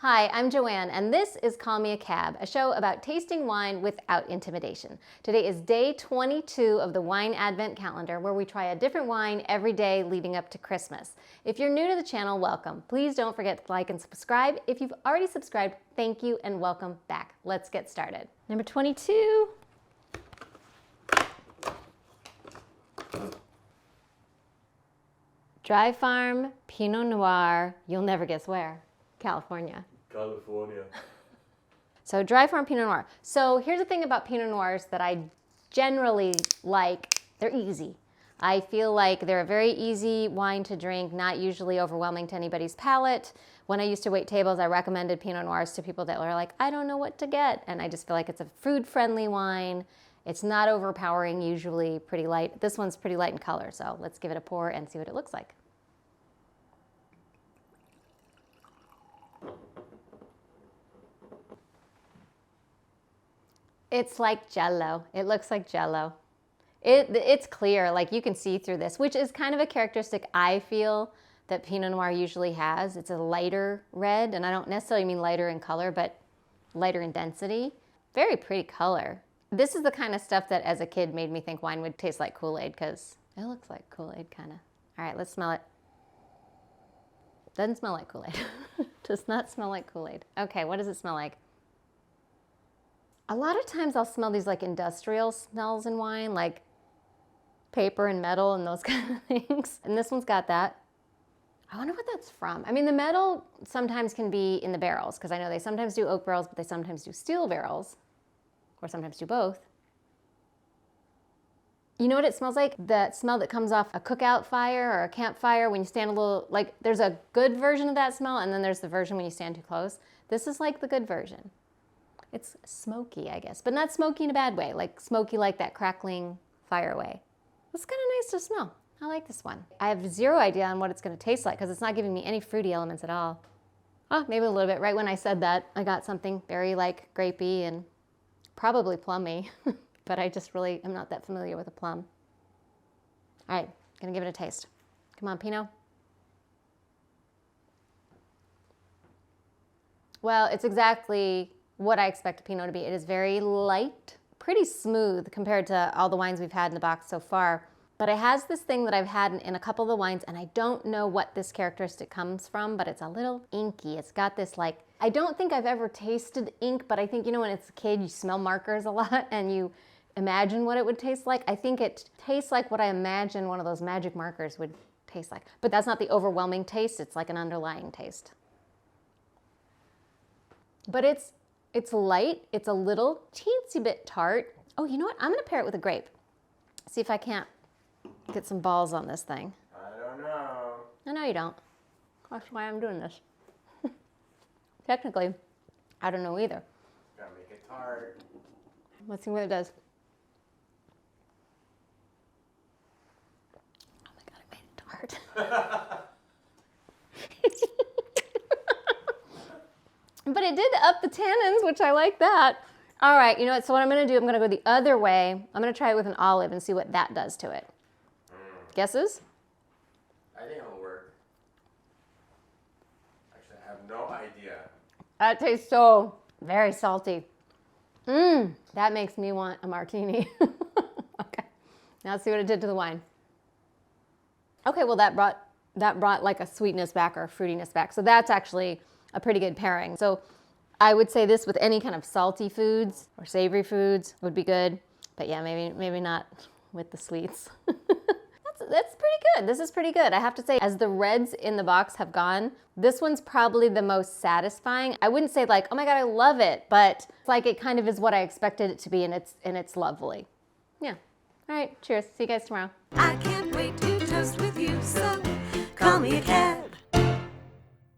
Hi, I'm Joanne, and this is Call Me a Cab, a show about tasting wine without intimidation. Today is day 22 of the Wine Advent Calendar, where we try a different wine every day leading up to Christmas. If you're new to the channel, welcome. Please don't forget to like and subscribe. If you've already subscribed, thank you and welcome back. Let's get started. Number 22. Dry Farm Pinot Noir. You'll never guess where. California. So Dry Farm Pinot Noir. So here's the thing about Pinot Noirs that I generally like. They're easy. I feel like they're a very easy wine to drink, not usually overwhelming to anybody's palate. When I used to wait tables, I recommended Pinot Noirs to people that were like, I don't know what to get. And I just feel like it's a food-friendly wine. It's not overpowering, usually pretty light. This one's pretty light in color, so let's give it a pour and see what it looks like. It's like Jell-O. It looks like Jell-O. It's clear, like you can see through this, which is kind of a characteristic I feel that Pinot Noir usually has. It's a lighter red, and I don't necessarily mean lighter in color, but lighter in density. Very pretty color. This is the kind of stuff that as a kid made me think wine would taste like Kool-Aid, because it looks like Kool-Aid kind of. All right, let's smell it. Doesn't smell like Kool-Aid. Does not smell like Kool-Aid. Okay, what does it smell like? A lot of times I'll smell these like industrial smells in wine, like paper and metal and those kind of things. And this one's got that. I wonder what that's from. I mean, the metal sometimes can be in the barrels, because I know they sometimes do oak barrels, but they sometimes do steel barrels, or sometimes do both. You know what it smells like? That smell that comes off a cookout fire or a campfire when you stand a little, like there's a good version of that smell, and then there's the version when you stand too close. This is like the good version. It's smoky, I guess, but not smoky in a bad way, like smoky like that crackling fire way. It's kind of nice to smell. I like this one. I have zero idea on what it's going to taste like because it's not giving me any fruity elements at all. Oh, maybe a little bit. Right when I said that, I got something very like grapey and probably plummy, but I just really am not that familiar with a plum. All right, gonna give it a taste. Come on, Pinot. Well, it's exactly what I expect a Pinot to be. It is very light, pretty smooth compared to all the wines we've had in the box so far. But it has this thing that I've had in a couple of the wines, and I don't know what this characteristic comes from, but it's a little inky. It's got this like, I don't think I've ever tasted ink, but I think, you know, when it's a kid, you smell markers a lot and you imagine what it would taste like. I think it tastes like what I imagine one of those magic markers would taste like. But that's not the overwhelming taste. It's like an underlying taste. But it's light, it's a little teensy bit tart. Oh, you know what? I'm gonna pair it with a grape. See if I can't get some balls on this thing. I don't know. I know you don't. That's why I'm doing this. Technically, I don't know either. Gotta make it tart. Let's see what it does. Oh my God, I made it tart. But it did up the tannins, which I like that. All right, you know what? So what I'm gonna do, I'm gonna go the other way. I'm gonna try it with an olive and see what that does to it. Guesses? I think it'll work. Actually, I have no idea. That tastes so very salty. That makes me want a martini. Okay, now let's see what it did to the wine. Okay, well that brought like a sweetness back or a fruitiness back. So that's actually a pretty good pairing. So I would say this with any kind of salty foods or savory foods would be good. But yeah, maybe not with the sweets. That's pretty good. This is pretty good. I have to say, as the reds in the box have gone, this one's probably the most satisfying. I wouldn't say like, oh my God, I love it, but it's like it kind of is what I expected it to be, and it's lovely. Yeah. All right, cheers. See you guys tomorrow. I can't wait to toast with you, so call me a cab.